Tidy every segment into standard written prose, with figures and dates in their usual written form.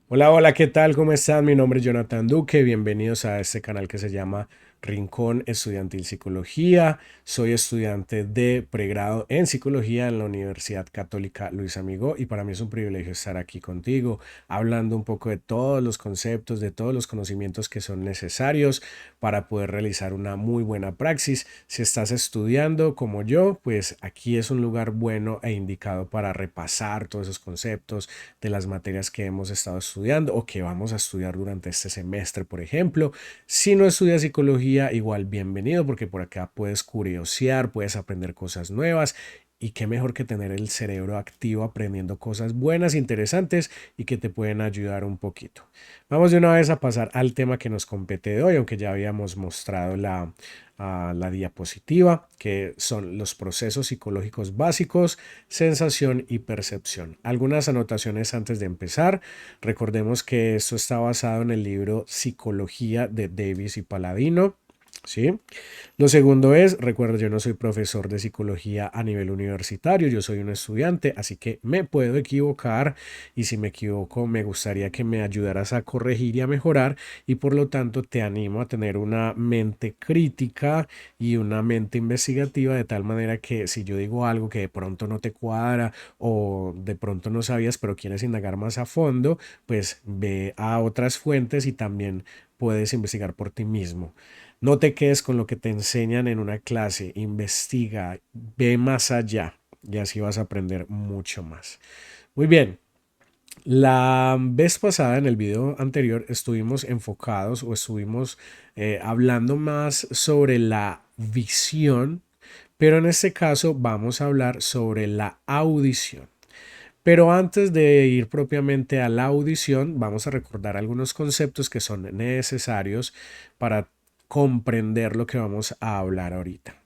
Hola, hola, ¿qué tal? ¿Cómo están? Mi nombre es Jonathan Duque. Bienvenidos a este canal que se llama Rincón Estudiantil Psicología. Soy estudiante de pregrado en psicología en la Universidad Católica Luis Amigó y para mí es un privilegio estar aquí contigo, hablando un poco de todos los conceptos, de todos los conocimientos que son necesarios para poder realizar una muy buena praxis. Si estás estudiando como yo, pues aquí es un lugar bueno e indicado para repasar todos esos conceptos de las materias que hemos estado estudiando o que vamos a estudiar durante este semestre, por ejemplo. Si no estudias psicología, igual bienvenido porque por acá puedes curiosear, puedes aprender cosas nuevas. Y qué mejor que tener el cerebro activo aprendiendo cosas buenas, interesantes y que te pueden ayudar un poquito. Vamos de una vez a pasar al tema que nos compete de hoy, aunque ya habíamos mostrado la diapositiva, que son los procesos psicológicos básicos, sensación y percepción. Algunas anotaciones antes de empezar. Recordemos que esto está basado en el libro Psicología de Davis y Palladino. ¿Sí? Lo segundo es, recuerda, yo no soy profesor de psicología a nivel universitario, yo soy un estudiante, así que me puedo equivocar y si me equivoco me gustaría que me ayudaras a corregir y a mejorar y por lo tanto te animo a tener una mente crítica y una mente investigativa de tal manera que si yo digo algo que de pronto no te cuadra o de pronto no sabías pero quieres indagar más a fondo, pues ve a otras fuentes y también puedes investigar por ti mismo. No te quedes con lo que te enseñan en una clase, investiga, ve más allá y así vas a aprender mucho más. Muy bien, la vez pasada en el video anterior estuvimos enfocados o estuvimos hablando más sobre la visión, pero en este caso vamos a hablar sobre la audición. Pero antes de ir propiamente a la audición, vamos a recordar algunos conceptos que son necesarios para comprender lo que vamos a hablar ahorita.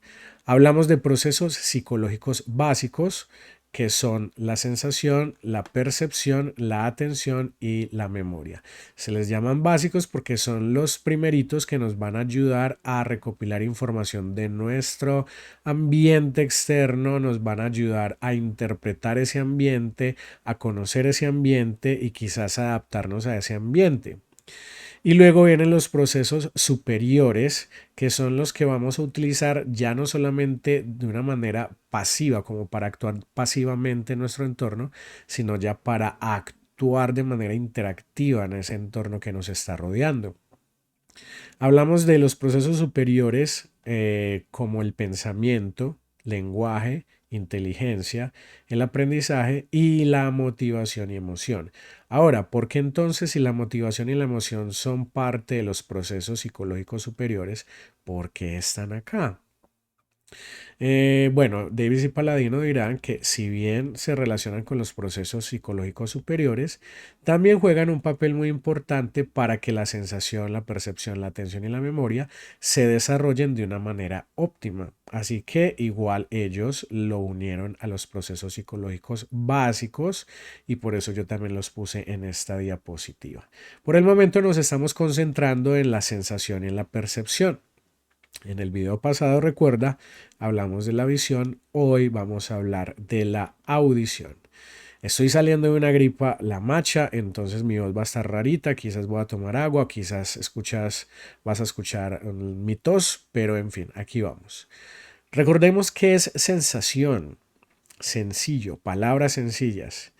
Hablamos de procesos psicológicos básicos que son la sensación, la percepción, la atención y la memoria. Se les llaman básicos porque son los primeritos que nos van a ayudar a recopilar información de nuestro ambiente externo, nos van a ayudar a interpretar ese ambiente, a conocer ese ambiente y quizás adaptarnos a ese ambiente. Y luego vienen los procesos superiores, que son los que vamos a utilizar ya no solamente de una manera pasiva, como para actuar pasivamente en nuestro entorno, sino ya para actuar de manera interactiva en ese entorno que nos está rodeando. Hablamos de los procesos superiores como el pensamiento, lenguaje, inteligencia, el aprendizaje y la motivación y emoción. Ahora, ¿por qué entonces si la motivación y la emoción son parte de los procesos psicológicos superiores, por qué están acá? Bueno, Davis y Palladino dirán que si bien se relacionan con los procesos psicológicos superiores, también juegan un papel muy importante para que la sensación, la percepción, la atención y la memoria se desarrollen de una manera óptima. Así que igual ellos lo unieron a los procesos psicológicos básicos y por eso yo también los puse en esta diapositiva. Por el momento nos estamos concentrando en la sensación y en la percepción. En el video pasado, recuerda, hablamos de la visión, hoy vamos a hablar de la audición. Estoy saliendo de una gripa, la macha, entonces mi voz va a estar rarita, quizás voy a tomar agua, quizás vas a escuchar mi tos, pero en fin, aquí vamos. Recordemos que es sensación, sencillo, palabras sencillas.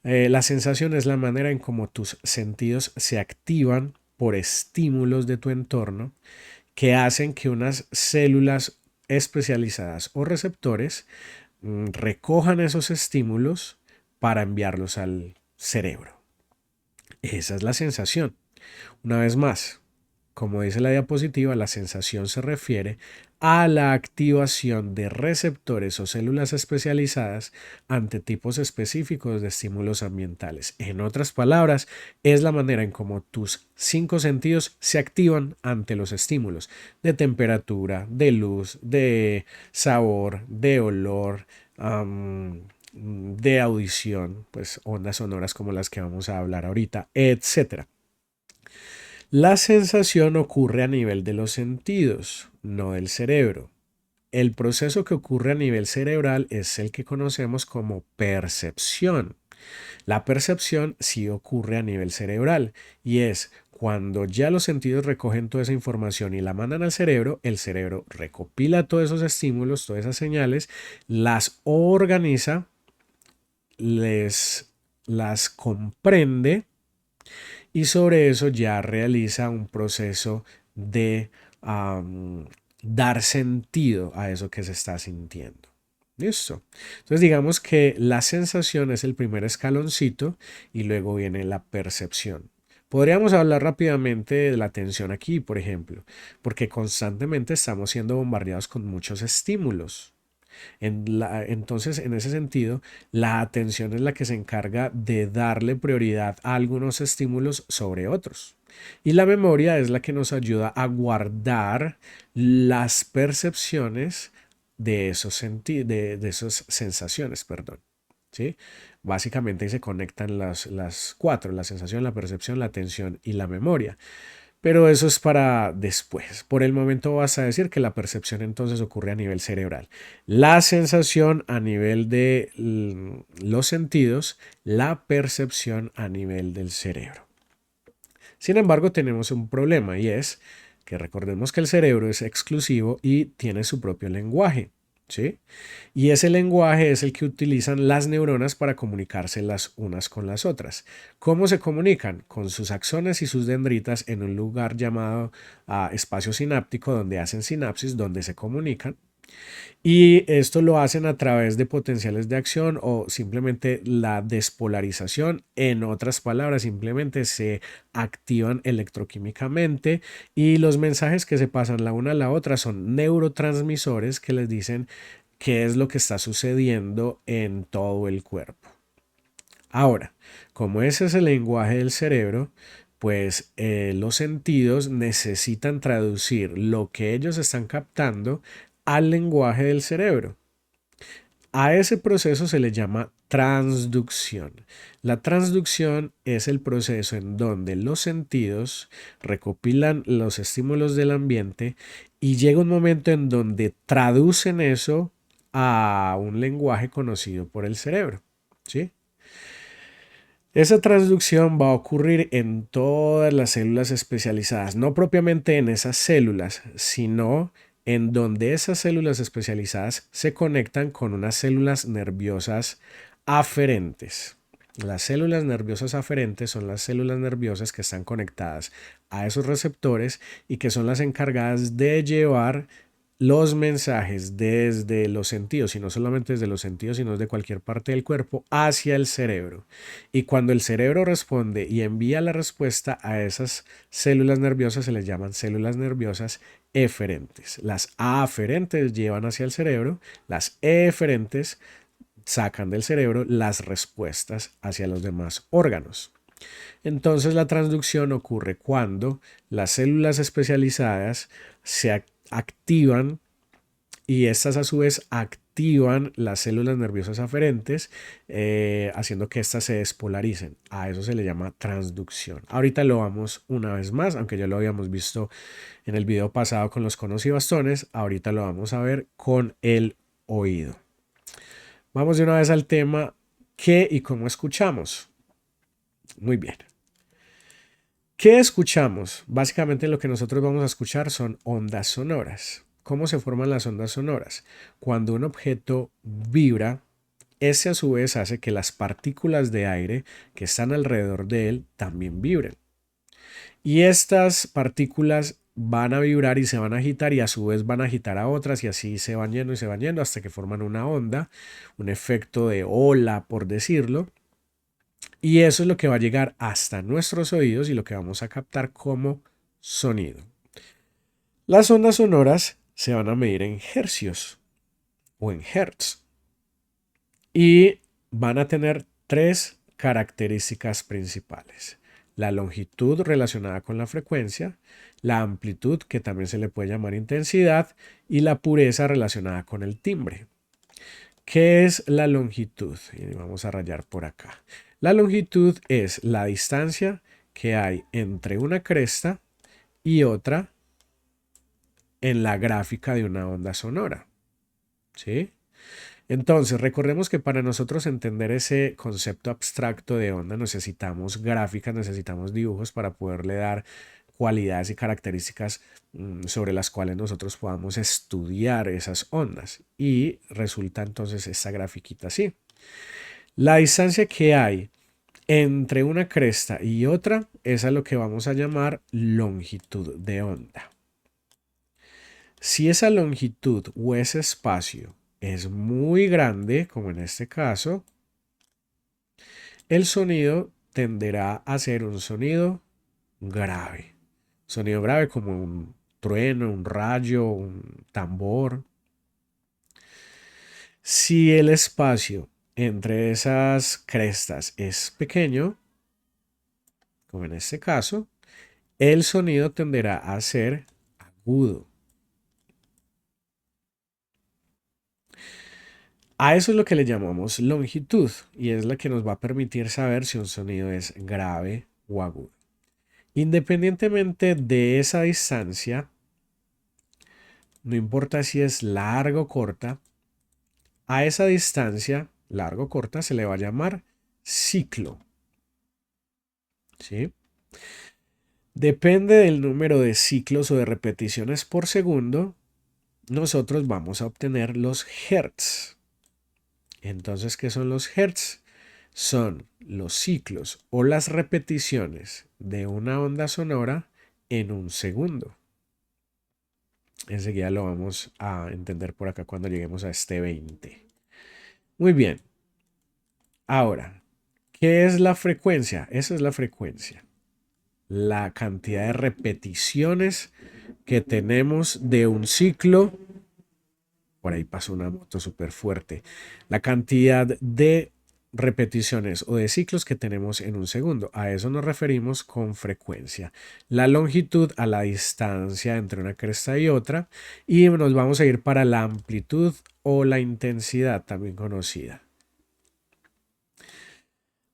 La sensación es la manera en cómo tus sentidos se activan por estímulos de tu entorno que hacen que unas células especializadas o receptores recojan esos estímulos para enviarlos al cerebro. Esa es la sensación. Una vez más, como dice la diapositiva, la sensación se refiere a la activación de receptores o células especializadas ante tipos específicos de estímulos ambientales. En otras palabras, es la manera en cómo tus cinco sentidos se activan ante los estímulos de temperatura, de luz, de sabor, de olor, de audición, pues ondas sonoras como las que vamos a hablar ahorita, etcétera. La sensación ocurre a nivel de los sentidos, no del cerebro. el proceso que ocurre a nivel cerebral es el que conocemos como percepción. La percepción sí ocurre a nivel cerebral y es cuando ya los sentidos recogen toda esa información y la mandan al cerebro, el cerebro recopila todos esos estímulos, todas esas señales, las organiza, las comprende y sobre eso ya realiza un proceso de dar sentido a eso que se está sintiendo. Listo. Entonces digamos que la sensación es el primer escaloncito y luego viene la percepción. Podríamos hablar rápidamente de la atención aquí, por ejemplo, porque constantemente estamos siendo bombardeados con muchos estímulos. Entonces, en ese sentido, la atención es la que se encarga de darle prioridad a algunos estímulos sobre otros. Y la memoria es la que nos ayuda a guardar las percepciones de de esas sensaciones, perdón. ¿Sí? Básicamente se conectan las cuatro, la sensación, la percepción, la atención y la memoria. Pero eso es para después. Por el momento vas a decir que la percepción entonces ocurre a nivel cerebral. La sensación a nivel de los sentidos, la percepción a nivel del cerebro. Sin embargo, tenemos un problema y es que recordemos que el cerebro es exclusivo y tiene su propio lenguaje. ¿Sí? Y ese lenguaje es el que utilizan las neuronas para comunicarse las unas con las otras. ¿Cómo se comunican? Con sus axones y sus dendritas en un lugar llamado espacio sináptico donde hacen sinapsis, donde se comunican. Y esto lo hacen a través de potenciales de acción o simplemente la despolarización. En otras palabras, simplemente se activan electroquímicamente y los mensajes que se pasan la una a la otra son neurotransmisores que les dicen qué es lo que está sucediendo en todo el cuerpo. Ahora, como ese es el lenguaje del cerebro, pues los sentidos necesitan traducir lo que ellos están captando al lenguaje del cerebro. A ese proceso se le llama transducción. La transducción es el proceso en donde los sentidos recopilan los estímulos del ambiente y llega un momento en donde traducen eso a un lenguaje conocido por el cerebro. ¿Sí? Esa transducción va a ocurrir en todas las células especializadas, no propiamente en esas células, sino en donde esas células especializadas se conectan con unas células nerviosas aferentes. Las células nerviosas aferentes son las células nerviosas que están conectadas a esos receptores y que son las encargadas de llevar los mensajes desde los sentidos, y no solamente desde los sentidos, sino desde cualquier parte del cuerpo, hacia el cerebro. Y cuando el cerebro responde y envía la respuesta a esas células nerviosas, se les llaman células nerviosas eferentes. Las aferentes llevan hacia el cerebro, las eferentes sacan del cerebro las respuestas hacia los demás órganos. Entonces la transducción ocurre cuando las células especializadas se activan y estas a su vez activan las células nerviosas aferentes, haciendo que éstas se despolaricen. A eso se le llama transducción. Ahorita lo vamos una vez más, aunque ya lo habíamos visto en el video pasado con los conos y bastones, ahorita lo vamos a ver con el oído. Vamos de una vez al tema, ¿qué y cómo escuchamos? Muy bien. ¿Qué escuchamos? Básicamente lo que nosotros vamos a escuchar son ondas sonoras. ¿Cómo se forman las ondas sonoras? Cuando un objeto vibra, ese a su vez hace que las partículas de aire que están alrededor de él también vibren. Y estas partículas van a vibrar y se van a agitar y a su vez van a agitar a otras y así se van yendo y se van yendo hasta que forman una onda, un efecto de ola, por decirlo. Y eso es lo que va a llegar hasta nuestros oídos y lo que vamos a captar como sonido. Las ondas sonoras se van a medir en hercios o en hertz y van a tener tres características principales. La longitud relacionada con la frecuencia, la amplitud, que también se le puede llamar intensidad, y la pureza relacionada con el timbre. ¿Qué es la longitud? Y vamos a rayar por acá. La longitud es la distancia que hay entre una cresta y otra en la gráfica de una onda sonora. ¿sí? Entonces, recordemos que para nosotros entender ese concepto abstracto de onda necesitamos gráficas, necesitamos dibujos para poderle dar cualidades y características sobre las cuales nosotros podamos estudiar esas ondas. Y resulta entonces esta grafiquita así. La distancia que hay entre una cresta y otra, esa es lo que vamos a llamar longitud de onda. Si esa longitud o ese espacio es muy grande, como en este caso, el sonido tenderá a ser un sonido grave. Sonido grave como un trueno, un rayo, un tambor. Si el espacio entre esas crestas es pequeño, como en este caso, el sonido tenderá a ser agudo. A eso es lo que le llamamos longitud y es la que nos va a permitir saber si un sonido es grave o agudo. Independientemente de esa distancia, no importa si es larga o corta, a esa distancia, largo o corta, se le va a llamar ciclo. ¿Sí? Depende del número de ciclos o de repeticiones por segundo, nosotros vamos a obtener los hertz. Entonces, ¿qué son los hertz? Son los ciclos o las repeticiones de una onda sonora en un segundo. Enseguida lo vamos a entender por acá cuando lleguemos a este 20. Muy bien. Ahora, ¿qué es la frecuencia? Esa es la frecuencia. La cantidad de repeticiones que tenemos de un ciclo. Por ahí pasó una moto súper fuerte. La cantidad de repeticiones o de ciclos que tenemos en un segundo. A eso nos referimos con frecuencia. La longitud a la distancia entre una cresta y otra. Y nos vamos a ir para la amplitud o la intensidad, también conocida.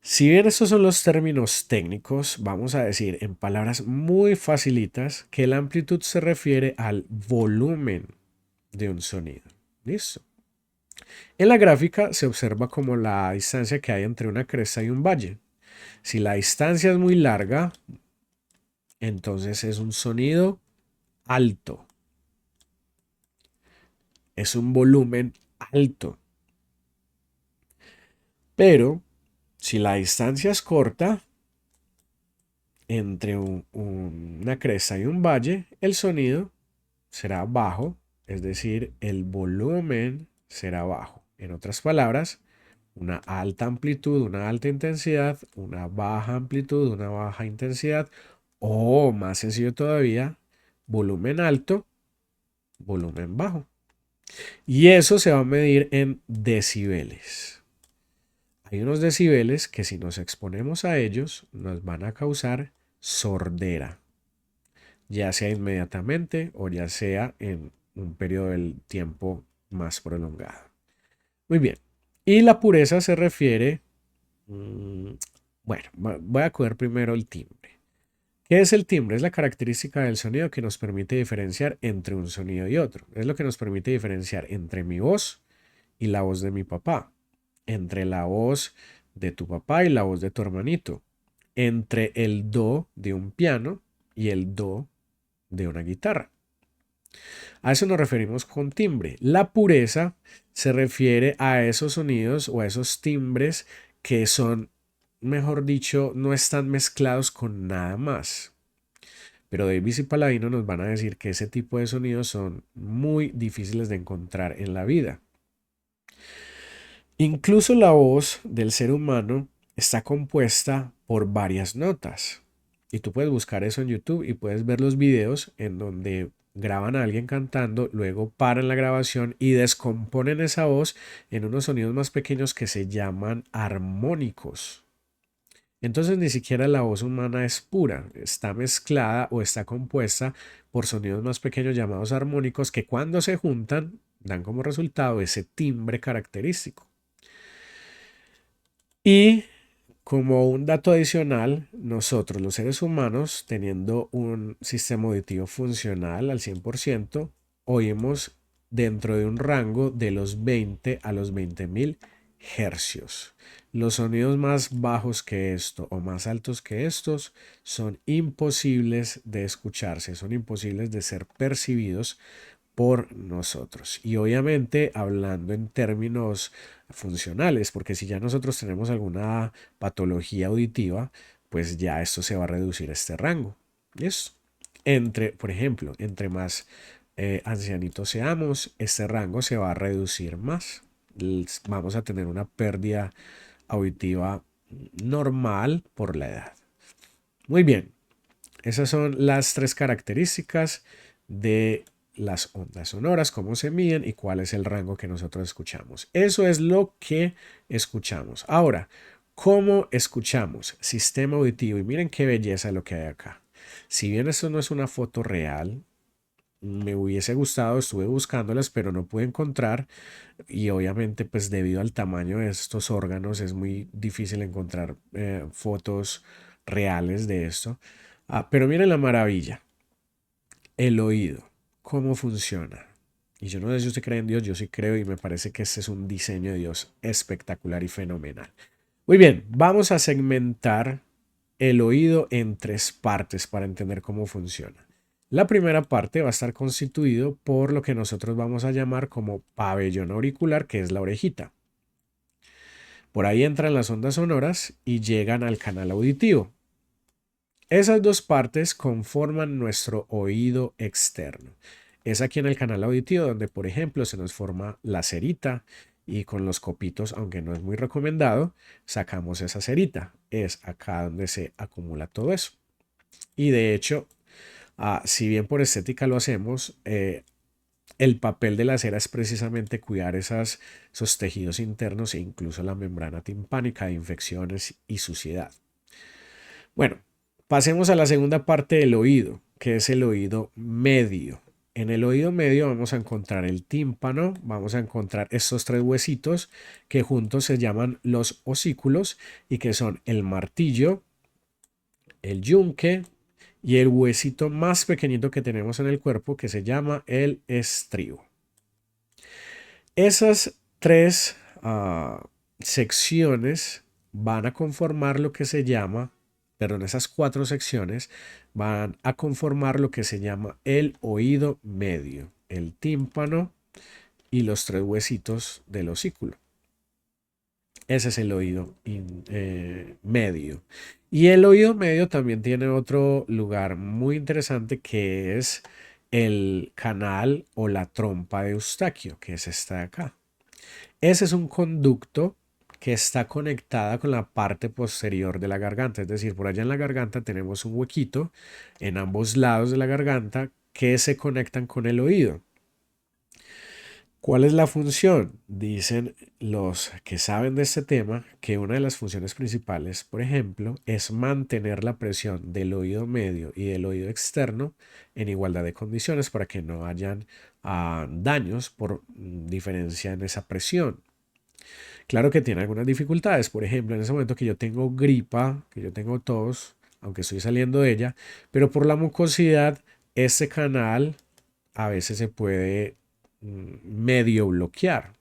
Si bien estos son los términos técnicos, vamos a decir en palabras muy facilitas que la amplitud se refiere al volumen de un sonido. ¿Listo? En la gráfica se observa como la distancia que hay entre una cresta y un valle. Si la distancia es muy larga, entonces es un sonido alto. Es un volumen alto. Pero si la distancia es corta, entre una cresta y un valle, el sonido será bajo, es decir, el volumen será bajo. En otras palabras, una alta amplitud, una alta intensidad, una baja amplitud, una baja intensidad, o más sencillo todavía, volumen alto, volumen bajo. Y eso se va a medir en decibeles. Hay unos decibeles que si nos exponemos a ellos nos van a causar sordera, ya sea inmediatamente o ya sea en un periodo del tiempo más prolongado. Muy bien. Y la pureza se refiere, bueno, voy a coger primero el timbre. ¿Qué es el timbre? Es la característica del sonido que nos permite diferenciar entre un sonido y otro. Es lo que nos permite diferenciar entre mi voz y la voz de mi papá, entre la voz de tu papá y la voz de tu hermanito, entre el do de un piano y el do de una guitarra. A eso nos referimos con timbre. La pureza se refiere a esos sonidos o a esos timbres que son, mejor dicho, no están mezclados con nada más. Pero Davis y Paladino nos van a decir que ese tipo de sonidos son muy difíciles de encontrar en la vida. Incluso la voz del ser humano está compuesta por varias notas. Y tú puedes buscar eso en YouTube y puedes ver los videos en donde graban a alguien cantando, luego paran la grabación y descomponen esa voz en unos sonidos más pequeños que se llaman armónicos. Entonces ni siquiera la voz humana es pura, está mezclada o está compuesta por sonidos más pequeños llamados armónicos que cuando se juntan dan como resultado ese timbre característico. Y como un dato adicional, nosotros los seres humanos, teniendo un sistema auditivo funcional al 100%, oímos dentro de un rango de los 20 a los 20.000 hercios. Los sonidos más bajos que esto o más altos que estos son imposibles de escucharse, son imposibles de ser percibidos por nosotros. Y obviamente hablando en términos funcionales, porque si ya nosotros tenemos alguna patología auditiva, pues ya esto se va a reducir a este rango. ¿Listo? Por ejemplo, entre más ancianitos seamos, este rango se va a reducir más. Vamos a tener una pérdida auditiva normal por la edad. Muy bien, esas son las tres características de las ondas sonoras, cómo se miden y cuál es el rango que nosotros escuchamos. Eso es lo que escuchamos. Ahora, ¿cómo escuchamos? Sistema auditivo. Y miren qué belleza lo que hay acá. Si bien esto no es una foto real, me hubiese gustado, estuve buscándolas, pero no pude encontrar. Y obviamente, pues debido al tamaño de estos órganos, es muy difícil encontrar fotos reales de esto. Pero miren la maravilla. El oído, cómo funciona. Y yo no sé si usted cree en Dios, yo sí creo y me parece que este es un diseño de Dios espectacular y fenomenal. Muy bien, vamos a segmentar el oído en tres partes para entender cómo funciona. La primera parte va a estar constituido por lo que nosotros vamos a llamar como pabellón auricular, que es la orejita. Por ahí entran las ondas sonoras y llegan al canal auditivo. Esas dos partes conforman nuestro oído externo. Es aquí en el canal auditivo donde, por ejemplo, se nos forma la cerita y con los copitos, aunque no es muy recomendado, sacamos esa cerita. Es acá donde se acumula todo eso. Y de hecho, si bien por estética lo hacemos, el papel de la cera es precisamente cuidar esos tejidos internos e incluso la membrana timpánica de infecciones y suciedad. Bueno, pasemos a la segunda parte del oído, que es el oído medio. En el oído medio vamos a encontrar el tímpano, vamos a encontrar estos tres huesitos que juntos se llaman los osículos y que son el martillo, el yunque y el huesito más pequeñito que tenemos en el cuerpo que se llama el estribo. Esas tres secciones van a conformar lo que se llama, perdón, esas cuatro secciones van a conformar lo que se llama el oído medio, el tímpano y los tres huesitos del osículo. Ese es el oído medio. Y el oído medio también tiene otro lugar muy interesante que es el canal o la trompa de Eustaquio, que es esta de acá. Ese es un conducto que está conectada con la parte posterior de la garganta, es decir, por allá en la garganta tenemos un huequito en ambos lados de la garganta que se conectan con el oído. ¿Cuál es la función? Dicen los que saben de este tema que una de las funciones principales, por ejemplo, es mantener la presión del oído medio y del oído externo en igualdad de condiciones para que no hayan daños por diferencia en esa presión. Claro que tiene algunas dificultades, por ejemplo, en ese momento que yo tengo gripa, que yo tengo tos, aunque estoy saliendo de ella, pero por la mucosidad, este canal a veces se puede medio bloquear.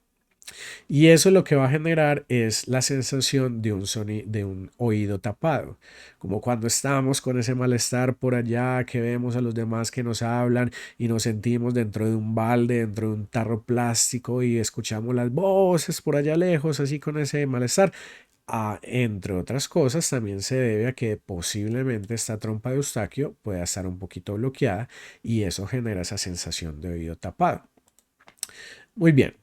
Y eso lo que va a generar es la sensación de de un oído tapado, como cuando estamos con ese malestar por allá, que vemos a los demás que nos hablan y nos sentimos dentro de un balde, dentro de un tarro plástico y escuchamos las voces por allá lejos, así con ese malestar. Entre otras cosas, también se debe a que posiblemente esta trompa de Eustaquio pueda estar un poquito bloqueada y eso genera esa sensación de oído tapado. Muy bien.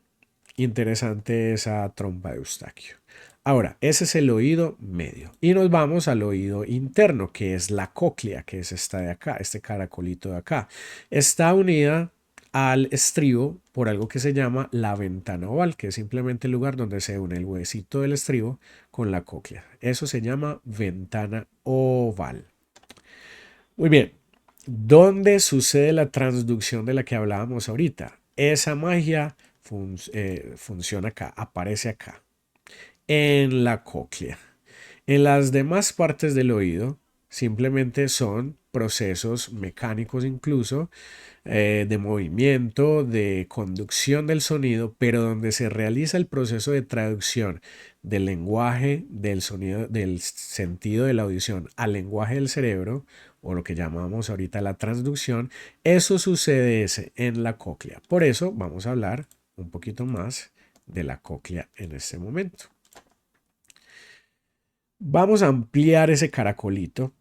Interesante esa trompa de Eustaquio. Ahora, ese es el oído medio. Y nos vamos al oído interno, que es la cóclea, que es esta de acá, este caracolito de acá. Está unida al estribo por algo que se llama la ventana oval, que es simplemente el lugar donde se une el huesito del estribo con la cóclea. Eso se llama ventana oval. Muy bien. ¿Dónde sucede la transducción de la que hablábamos ahorita? Esa magia funciona acá, aparece acá, en la cóclea. En las demás partes del oído simplemente son procesos mecánicos incluso, de movimiento, de conducción del sonido, pero donde se realiza el proceso de traducción del lenguaje, del sonido, del sentido de la audición al lenguaje del cerebro, o lo que llamamos ahorita la transducción, eso sucede en la cóclea. Por eso vamos a hablar un poquito más de la cóclea en este momento. Vamos a ampliar ese caracolito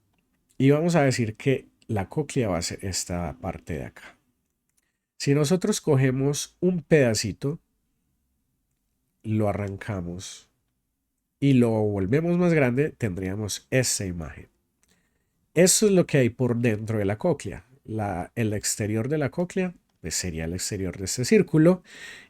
y vamos a decir que la cóclea va a ser esta parte de acá. Si nosotros cogemos un pedacito, lo arrancamos y lo volvemos más grande, tendríamos esta imagen. Eso es lo que hay por dentro de la cóclea. El exterior de la cóclea pues sería el exterior de este círculo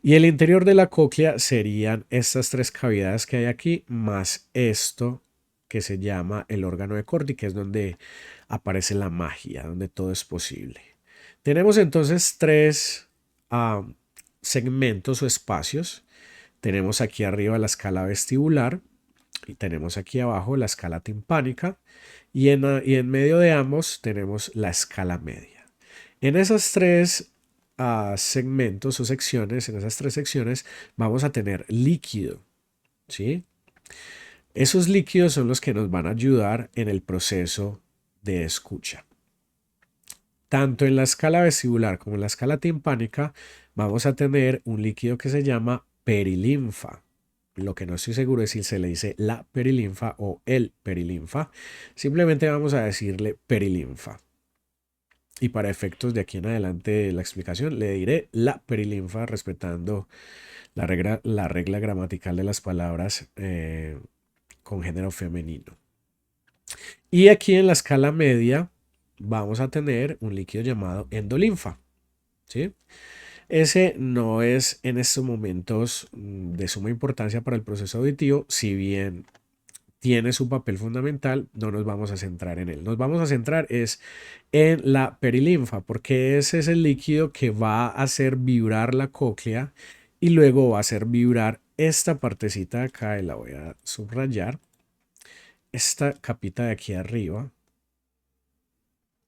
y el interior de la cóclea serían estas tres cavidades que hay aquí más esto que se llama el órgano de Corti, que es donde aparece la magia, donde todo es posible. Tenemos entonces tres segmentos o espacios. Tenemos aquí arriba la escala vestibular y tenemos aquí abajo la escala timpánica y en medio de ambos tenemos la escala media. En esas tres segmentos o secciones, en esas tres secciones vamos a tener líquido, ¿sí? Esos líquidos son los que nos van a ayudar en el proceso de escucha. Tanto en la escala vestibular como en la escala timpánica vamos a tener un líquido que se llama perilinfa. Lo que no estoy seguro es si se le dice la perilinfa o el perilinfa. Simplemente vamos a decirle perilinfa. Y para efectos de aquí en adelante de la explicación le diré la perilinfa respetando la regla gramatical de las palabras con género femenino. Y aquí en la escala media vamos a tener un líquido llamado endolinfa, ¿sí? Ese no es en estos momentos de suma importancia para el proceso auditivo, si bien tiene su papel fundamental, no nos vamos a centrar en él. Nos vamos a centrar es en la perilinfa, porque ese es el líquido que va a hacer vibrar la cóclea y luego va a hacer vibrar esta partecita de acá, y la voy a subrayar, esta capita de aquí arriba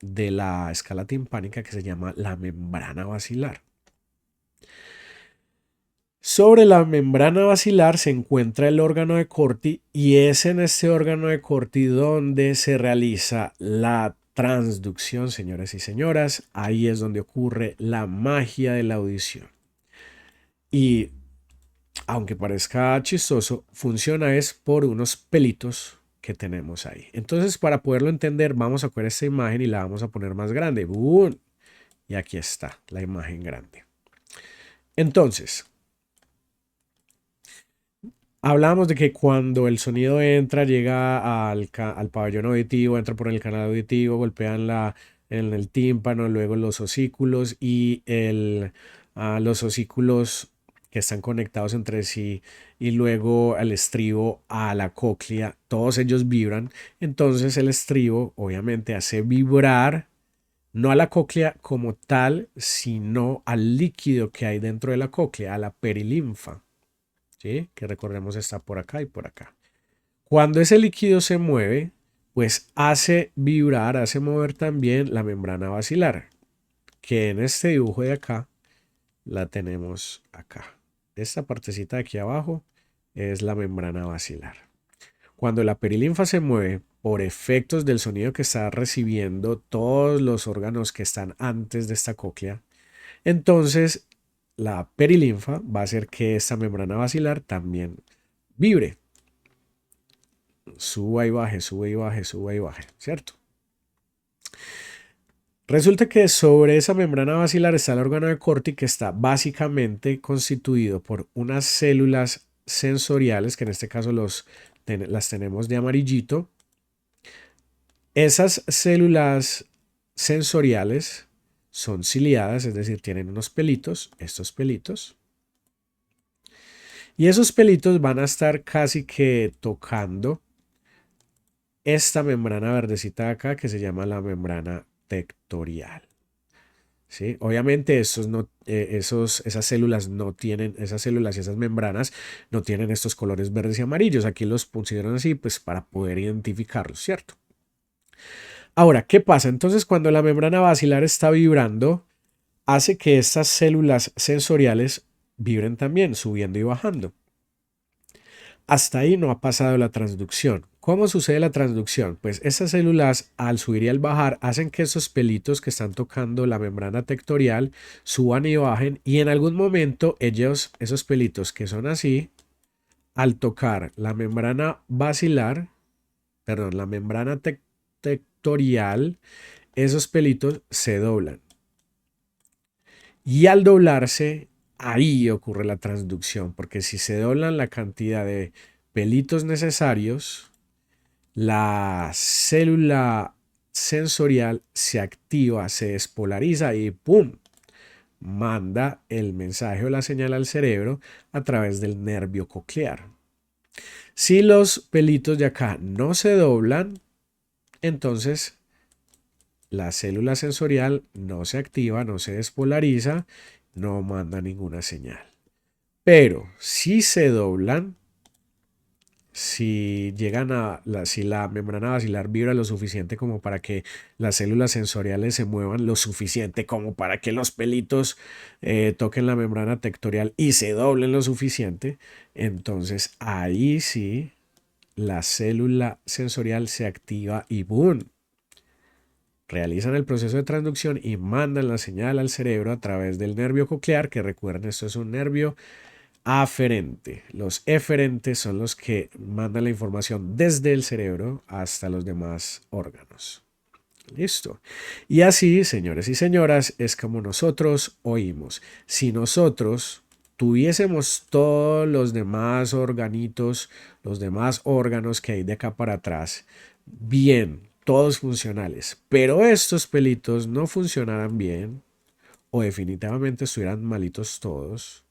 de la escala timpánica que se llama la membrana basilar. Sobre la membrana basilar se encuentra el órgano de Corti y es en este órgano de Corti donde se realiza la transducción, señores y señoras. Ahí es donde ocurre la magia de la audición. Y aunque parezca chistoso, funciona es por unos pelitos que tenemos ahí. Entonces, para poderlo entender, vamos a coger esta imagen y la vamos a poner más grande. ¡Bum! Y aquí está la imagen grande. Entonces, hablamos de que cuando el sonido entra, llega al pabellón auditivo, entra por el canal auditivo, golpean en el tímpano, luego los osículos y los osículos que están conectados entre sí y luego al estribo a la cóclea, todos ellos vibran. Entonces el estribo obviamente hace vibrar no a la cóclea como tal, sino al líquido que hay dentro de la cóclea, a la perilinfa, ¿sí? Que recordemos está por acá y por acá. Cuando ese líquido se mueve, pues hace vibrar, hace mover también la membrana basilar, que en este dibujo de acá la tenemos acá. Esta partecita de aquí abajo es la membrana basilar. Cuando la perilinfa se mueve por efectos del sonido que está recibiendo todos los órganos que están antes de esta cóclea, entonces la perilinfa va a hacer que esta membrana basilar también vibre. Suba y baje, sube y baje, suba y baje, ¿cierto? Resulta que sobre esa membrana basilar está el órgano de Corti, que está básicamente constituido por unas células sensoriales, que en este caso las tenemos de amarillito. Esas células sensoriales son ciliadas, es decir, tienen unos pelitos, estos pelitos. Y esos pelitos van a estar casi que tocando esta membrana verdecita de acá que se llama la membrana tectorial. ¿Sí? Obviamente esas células no tienen, esas células y esas membranas no tienen estos colores verdes y amarillos. Aquí los pusieron así pues para poder identificarlos, ¿cierto? Ahora, ¿qué pasa? Entonces, cuando la membrana basilar está vibrando, hace que estas células sensoriales vibren también, subiendo y bajando. Hasta ahí no ha pasado la transducción. ¿Cómo sucede la transducción? Pues estas células al subir y al bajar hacen que esos pelitos que están tocando la membrana tectorial suban y bajen y en algún momento esos pelitos que son así, al tocar la membrana basilar, perdón, la membrana tectorial, esos pelitos se doblan. Y al doblarse, ahí ocurre la transducción, porque si se doblan la cantidad de pelitos necesarios, la célula sensorial se activa, se despolariza y ¡pum! Manda el mensaje o la señal al cerebro a través del nervio coclear. Si los pelitos de acá no se doblan, entonces la célula sensorial no se activa, no se despolariza, no manda ninguna señal. Pero si se doblan, si la membrana basilar vibra lo suficiente como para que las células sensoriales se muevan lo suficiente como para que los pelitos toquen la membrana tectorial y se doblen lo suficiente, entonces ahí sí la célula sensorial se activa y ¡boom! Realizan el proceso de transducción y mandan la señal al cerebro a través del nervio coclear, que recuerden, esto es un nervio aferente. Los eferentes son los que mandan la información desde el cerebro hasta los demás órganos. Listo. Y así, señores y señoras, es como nosotros oímos. Si nosotros tuviésemos todos los demás organitos, los demás órganos que hay de acá para atrás, bien, todos funcionales, pero estos pelitos no funcionaran bien o definitivamente estuvieran malitos todos,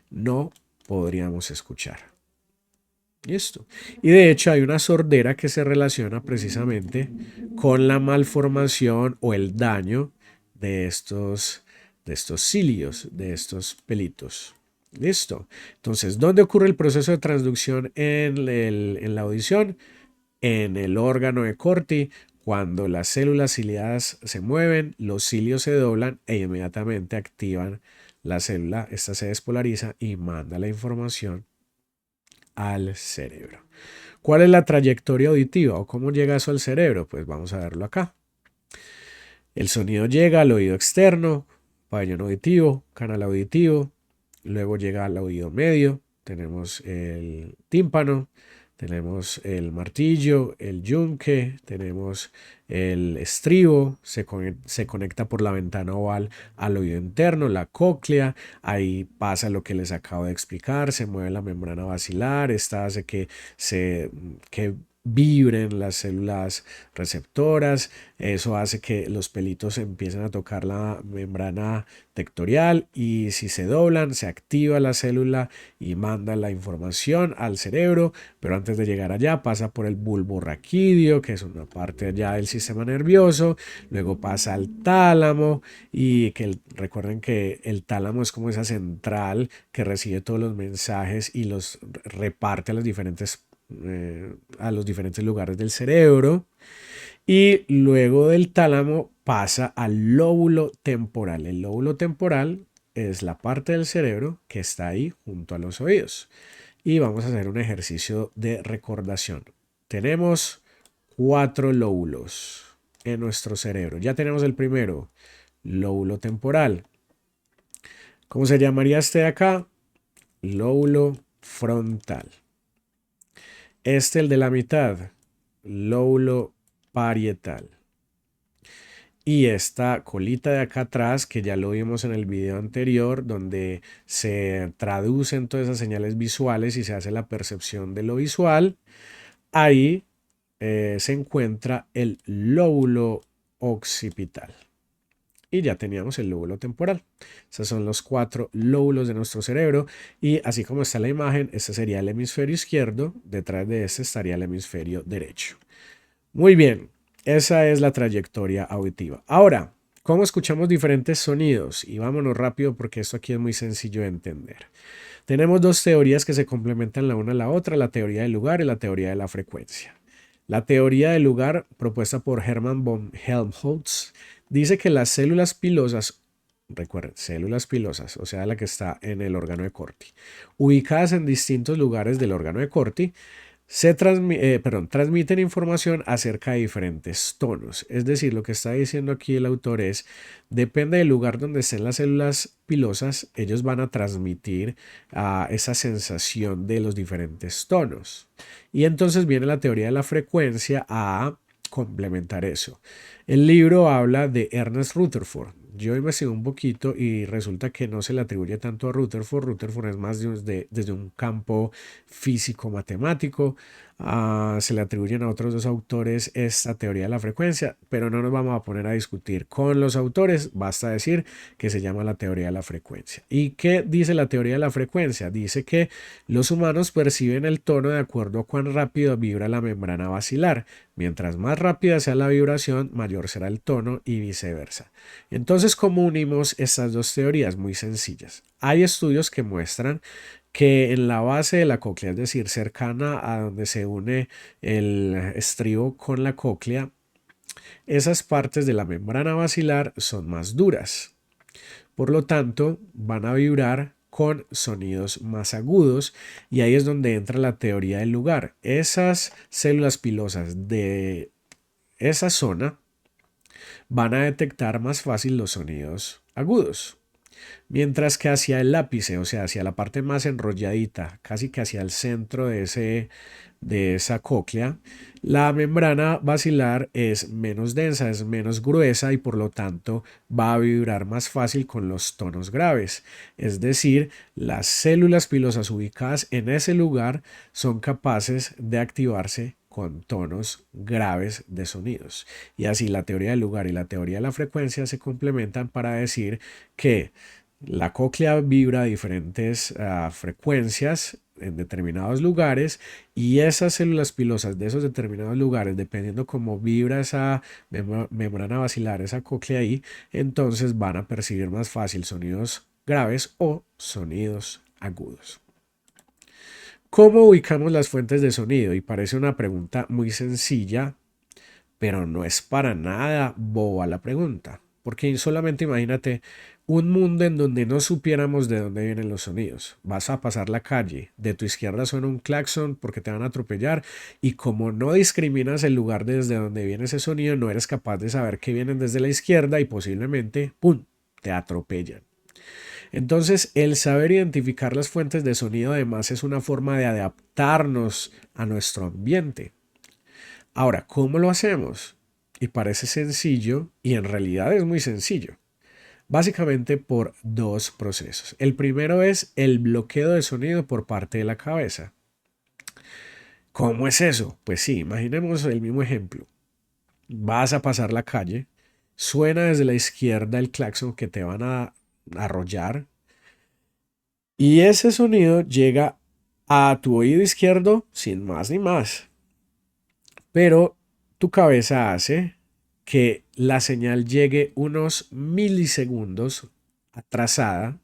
no podríamos escuchar. Listo. Y de hecho hay una sordera que se relaciona precisamente con la malformación o el daño de estos cilios, de estos pelitos. Listo. Entonces, ¿dónde ocurre el proceso de transducción en la audición? En el órgano de Corti. Cuando las células ciliadas se mueven, los cilios se doblan e inmediatamente activan la célula. Esta se despolariza y manda la información al cerebro. ¿Cuál es la trayectoria auditiva o cómo llega eso al cerebro? Pues vamos a verlo acá. El sonido llega al oído externo, pabellón auditivo, canal auditivo, luego llega al oído medio, tenemos el tímpano, tenemos el martillo, el yunque, tenemos el estribo, se conecta por la ventana oval al oído interno, la cóclea, ahí pasa lo que les acabo de explicar, se mueve la membrana basilar, esta hace que vibren las células receptoras, eso hace que los pelitos empiecen a tocar la membrana tectorial y si se doblan se activa la célula y manda la información al cerebro, pero antes de llegar allá pasa por el bulbo raquídeo, que es una parte allá del sistema nervioso, luego pasa al tálamo y recuerden que el tálamo es como esa central que recibe todos los mensajes y los reparte a los diferentes lugares del cerebro. Y luego del tálamo pasa al lóbulo temporal. El lóbulo temporal es la parte del cerebro que está ahí junto a los oídos. Y vamos a hacer un ejercicio de recordación. Tenemos 4 lóbulos en nuestro cerebro. Ya tenemos el primero, lóbulo temporal. ¿Cómo se llamaría este de acá? Lóbulo frontal. El de la mitad, lóbulo parietal. Y esta colita de acá atrás, que ya lo vimos en el video anterior, donde se traducen todas esas señales visuales y se hace la percepción de lo visual, ahí se encuentra el lóbulo occipital. Y ya teníamos el lóbulo temporal. Esos son los 4 lóbulos de nuestro cerebro. Y así como está la imagen, este sería el hemisferio izquierdo. Detrás de este estaría el hemisferio derecho. Muy bien, esa es la trayectoria auditiva. Ahora, ¿cómo escuchamos diferentes sonidos? Y vámonos rápido porque esto aquí es muy sencillo de entender. Tenemos dos teorías que se complementan la una a la otra, la teoría del lugar y la teoría de la frecuencia. La teoría del lugar, propuesta por Hermann von Helmholtz, dice que las células pilosas, recuerden, células pilosas, o sea, la que está en el órgano de Corti, ubicadas en distintos lugares del órgano de Corti, transmiten información acerca de diferentes tonos. Es decir, lo que está diciendo aquí el autor es, depende del lugar donde estén las células pilosas, ellos van a transmitir esa sensación de los diferentes tonos. Y entonces viene la teoría de la frecuencia a complementar eso. El libro habla de Ernest Rutherford. Yo investigué un poquito y resulta que no se le atribuye tanto a Rutherford. Rutherford es más desde un campo físico-matemático. Se le atribuyen a otros dos autores esta teoría de la frecuencia, pero no nos vamos a poner a discutir con los autores. Basta decir que se llama la teoría de la frecuencia. ¿Y qué dice la teoría de la frecuencia? Dice que los humanos perciben el tono de acuerdo a cuán rápido vibra la membrana basilar. Mientras más rápida sea la vibración, mayor será el tono y viceversa. Entonces, ¿cómo unimos estas dos teorías? Muy sencillas. Hay estudios que muestran que en la base de la cóclea, es decir, cercana a donde se une el estribo con la cóclea, esas partes de la membrana basilar son más duras. Por lo tanto, van a vibrar con sonidos más agudos y ahí es donde entra la teoría del lugar. Esas células pilosas de esa zona van a detectar más fácil los sonidos agudos. Mientras que hacia el ápice, o sea, hacia la parte más enrolladita, casi que hacia el centro de esa cóclea, la membrana basilar es menos densa, es menos gruesa y por lo tanto va a vibrar más fácil con los tonos graves. Es decir, las células pilosas ubicadas en ese lugar son capaces de activarse con tonos graves de sonidos. Y así la teoría del lugar y la teoría de la frecuencia se complementan para decir que la cóclea vibra a diferentes frecuencias en determinados lugares y esas células pilosas de esos determinados lugares, dependiendo cómo vibra esa membrana basilar, esa cóclea ahí, entonces van a percibir más fácil sonidos graves o sonidos agudos. ¿Cómo ubicamos las fuentes de sonido? Y parece una pregunta muy sencilla, pero no es para nada boba la pregunta. Porque solamente imagínate un mundo en donde no supiéramos de dónde vienen los sonidos. Vas a pasar la calle, de tu izquierda suena un claxon porque te van a atropellar y como no discriminas el lugar desde donde viene ese sonido, no eres capaz de saber que vienen desde la izquierda y posiblemente, ¡pum!, te atropellan. Entonces, el saber identificar las fuentes de sonido además es una forma de adaptarnos a nuestro ambiente. Ahora, ¿cómo lo hacemos? Y parece sencillo y en realidad es muy sencillo. Básicamente por dos procesos. El primero es el bloqueo de sonido por parte de la cabeza. ¿Cómo es eso? Pues sí, imaginemos el mismo ejemplo. Vas a pasar la calle, suena desde la izquierda el claxon que te van a arrollar y ese sonido llega a tu oído izquierdo sin más ni más. Pero tu cabeza hace que la señal llegue unos milisegundos atrasada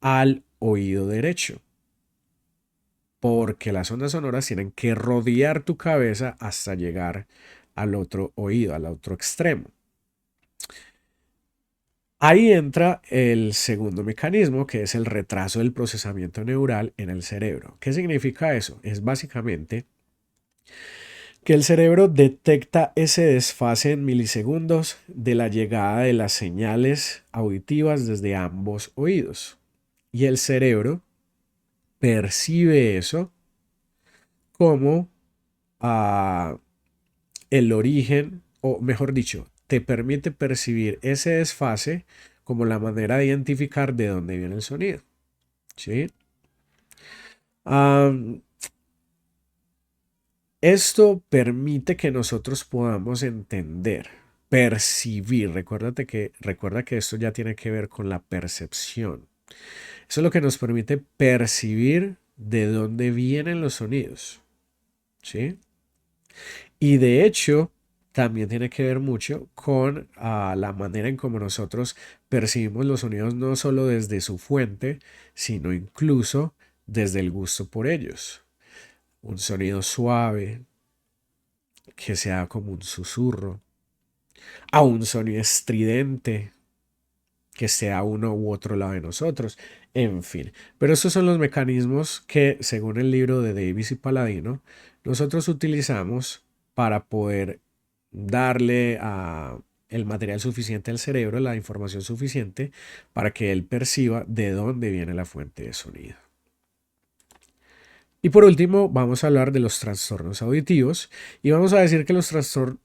al oído derecho, porque las ondas sonoras tienen que rodear tu cabeza hasta llegar al otro oído, al otro extremo. Ahí entra el segundo mecanismo, que es el retraso del procesamiento neural en el cerebro. ¿Qué significa eso? Es básicamente que el cerebro detecta ese desfase en milisegundos de la llegada de las señales auditivas desde ambos oídos. Y el cerebro percibe eso como el origen, o mejor dicho, te permite percibir ese desfase como la manera de identificar de dónde viene el sonido. ¿Sí? Esto permite que nosotros podamos entender, percibir. Recuerda que esto ya tiene que ver con la percepción. Eso es lo que nos permite percibir de dónde vienen los sonidos. ¿Sí? Y de hecho, también tiene que ver mucho con la manera en cómo nosotros percibimos los sonidos, no solo desde su fuente, sino incluso desde el gusto por ellos. Un sonido suave, que sea como un susurro, a un sonido estridente, que sea uno u otro lado de nosotros, en fin. Pero estos son los mecanismos que, según el libro de Davis y Paladino, nosotros utilizamos para poder darle a el material suficiente al cerebro, la información suficiente para que él perciba de dónde viene la fuente de sonido. Y por último, vamos a hablar de los trastornos auditivos y vamos a decir que los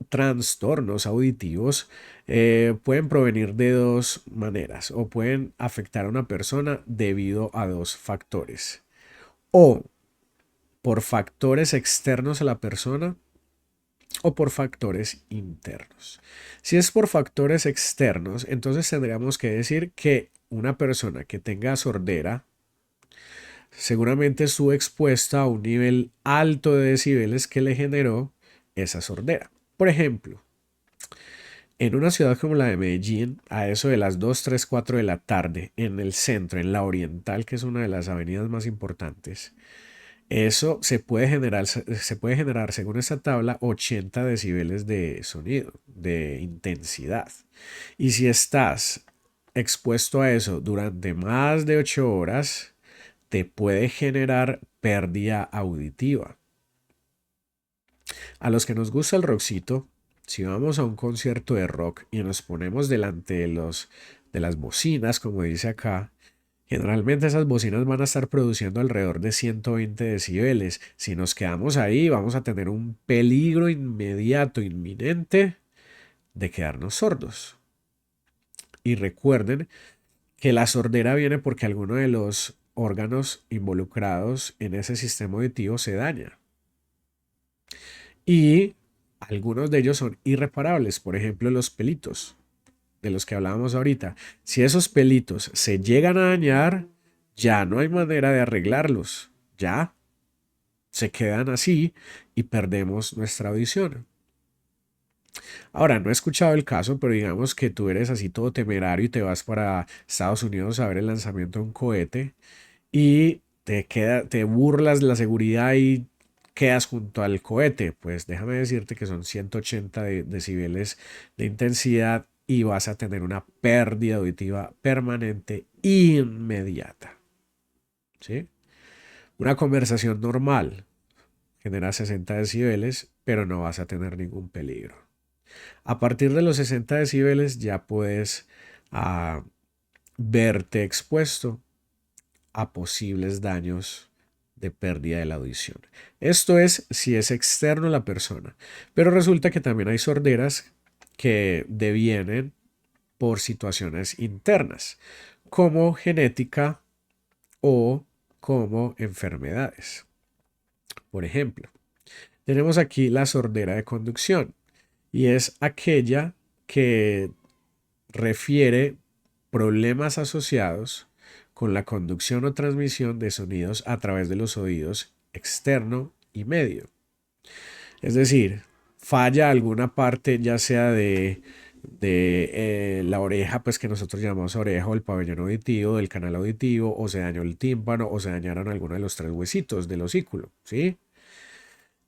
trastornos auditivos pueden provenir de dos maneras o pueden afectar a una persona debido a dos factores. O por factores externos a la persona o por factores internos. Si es por factores externos, entonces tendríamos que decir que una persona que tenga sordera seguramente estuvo expuesta a un nivel alto de decibeles que le generó esa sordera. Por ejemplo, en una ciudad como la de Medellín, a eso de las 2, 3, 4 de la tarde, en el centro, en la Oriental, que es una de las avenidas más importantes, eso se puede generar, según esta tabla, 80 decibeles de sonido, de intensidad. Y si estás expuesto a eso durante más de 8 horas, te puede generar pérdida auditiva. A los que nos gusta el rockcito, si vamos a un concierto de rock y nos ponemos delante de las bocinas, como dice acá, generalmente esas bocinas van a estar produciendo alrededor de 120 decibeles. Si nos quedamos ahí, vamos a tener un peligro inmediato, inminente, de quedarnos sordos. Y recuerden que la sordera viene porque alguno de los órganos involucrados en ese sistema auditivo se daña. Y algunos de ellos son irreparables, por ejemplo los pelitos de los que hablábamos ahorita. Si esos pelitos se llegan a dañar, ya no hay manera de arreglarlos, ya se quedan así y perdemos nuestra audición. Ahora, no he escuchado el caso, pero digamos que tú eres así todo temerario y te vas para Estados Unidos a ver el lanzamiento de un cohete y te burlas de la seguridad y quedas junto al cohete. Pues déjame decirte que son 180 decibeles de intensidad y vas a tener una pérdida auditiva permanente inmediata. ¿Sí? Una conversación normal genera 60 decibeles, pero no vas a tener ningún peligro. A partir de los 60 decibeles ya puedes verte expuesto a posibles daños de pérdida de la audición. Esto es si es externo a la persona, pero resulta que también hay sorderas que devienen por situaciones internas, como genética o como enfermedades. Por ejemplo, tenemos aquí la sordera de conducción y es aquella que refiere problemas asociados con la conducción o transmisión de sonidos a través de los oídos externo y medio. Es decir, falla alguna parte ya sea de la oreja, pues que nosotros llamamos oreja o el pabellón auditivo, del canal auditivo, o se dañó el tímpano o se dañaron alguno de los tres huesitos del hocículo, ¿sí?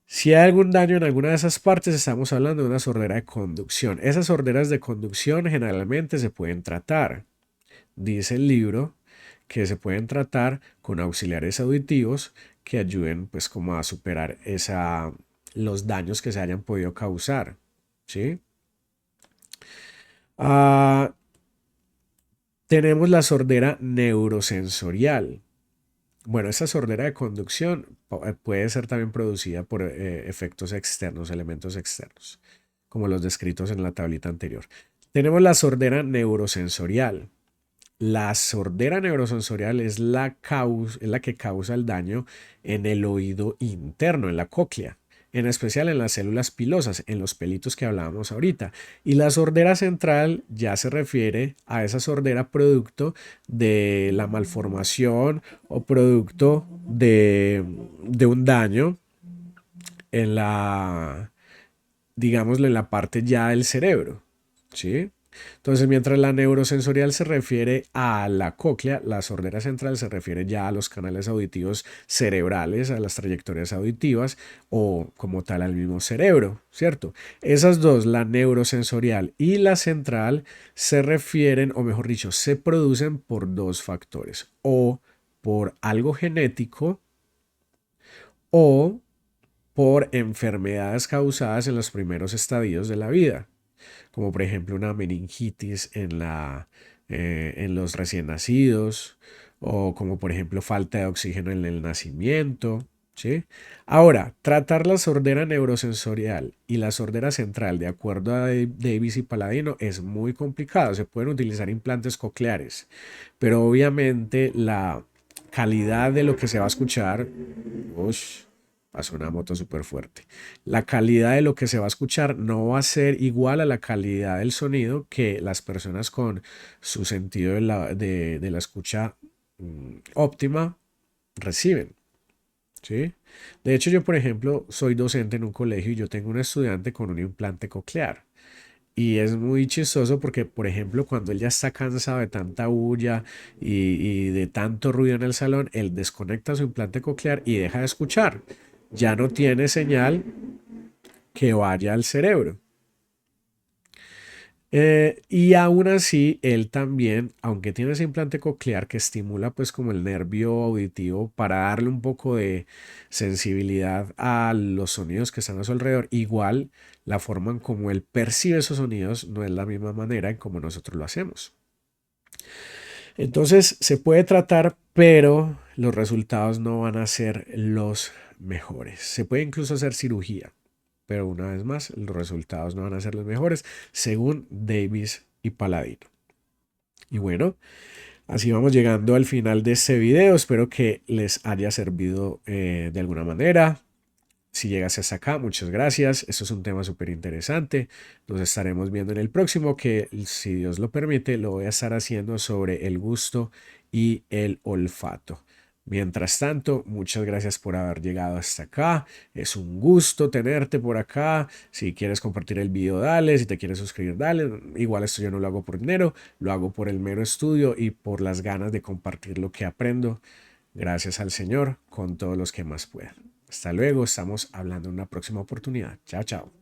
Si hay algún daño en alguna de esas partes, estamos hablando de una sordera de conducción. Esas sorderas de conducción generalmente se pueden tratar. Dice el libro que se pueden tratar con auxiliares auditivos que ayuden pues como a superar los daños que se hayan podido causar. ¿Sí? Tenemos la sordera neurosensorial. Bueno, esa sordera de conducción puede ser también producida por efectos externos, elementos externos, como los descritos en la tablita anterior. Tenemos la sordera neurosensorial. La sordera neurosensorial es la que causa el daño en el oído interno, en la cóclea, en especial en las células pilosas, en los pelitos que hablábamos ahorita. Y la sordera central ya se refiere a esa sordera producto de la malformación o producto de un daño en digámosle, en la parte ya del cerebro, ¿sí? Entonces, mientras la neurosensorial se refiere a la cóclea, la sordera central se refiere ya a los canales auditivos cerebrales, a las trayectorias auditivas o como tal al mismo cerebro, ¿cierto? Esas dos, la neurosensorial y la central, se refieren, o mejor dicho, se producen por dos factores, o por algo genético o por enfermedades causadas en los primeros estadios de la vida, como por ejemplo una meningitis en los recién nacidos, o como por ejemplo falta de oxígeno en el nacimiento. ¿Sí? Ahora, tratar la sordera neurosensorial y la sordera central de acuerdo a Davis y Paladino es muy complicado. Se pueden utilizar implantes cocleares, pero obviamente la calidad de lo que se va a escuchar, ush, pasó una moto súper fuerte. La calidad de lo que se va a escuchar no va a ser igual a la calidad del sonido que las personas con su sentido de la escucha óptima reciben. ¿Sí? De hecho, yo, por ejemplo, soy docente en un colegio y yo tengo un estudiante con un implante coclear. Y es muy chistoso porque, por ejemplo, cuando él ya está cansado de tanta bulla y de tanto ruido en el salón, él desconecta su implante coclear y deja de escuchar. Ya no tiene señal que vaya al cerebro. Y aún así, él también, aunque tiene ese implante coclear que estimula pues como el nervio auditivo para darle un poco de sensibilidad a los sonidos que están a su alrededor, igual la forma en como él percibe esos sonidos no es la misma manera en como nosotros lo hacemos. Entonces se puede tratar, pero los resultados no van a ser los mejores. Se puede incluso hacer cirugía, pero una vez más, los resultados no van a ser los mejores, según Davis y Paladino. Y bueno, así vamos llegando al final de este video. Espero que les haya servido de alguna manera. Si llegas hasta acá, muchas gracias. Esto es un tema súper interesante. Nos estaremos viendo en el próximo, que si Dios lo permite, lo voy a estar haciendo sobre el gusto y el olfato. Mientras tanto, muchas gracias por haber llegado hasta acá. Es un gusto tenerte por acá. Si quieres compartir el video, dale. Si te quieres suscribir, dale. Igual esto yo no lo hago por dinero, lo hago por el mero estudio y por las ganas de compartir lo que aprendo. Gracias al Señor con todos los que más puedan. Hasta luego, estamos hablando en una próxima oportunidad. Chao, chao.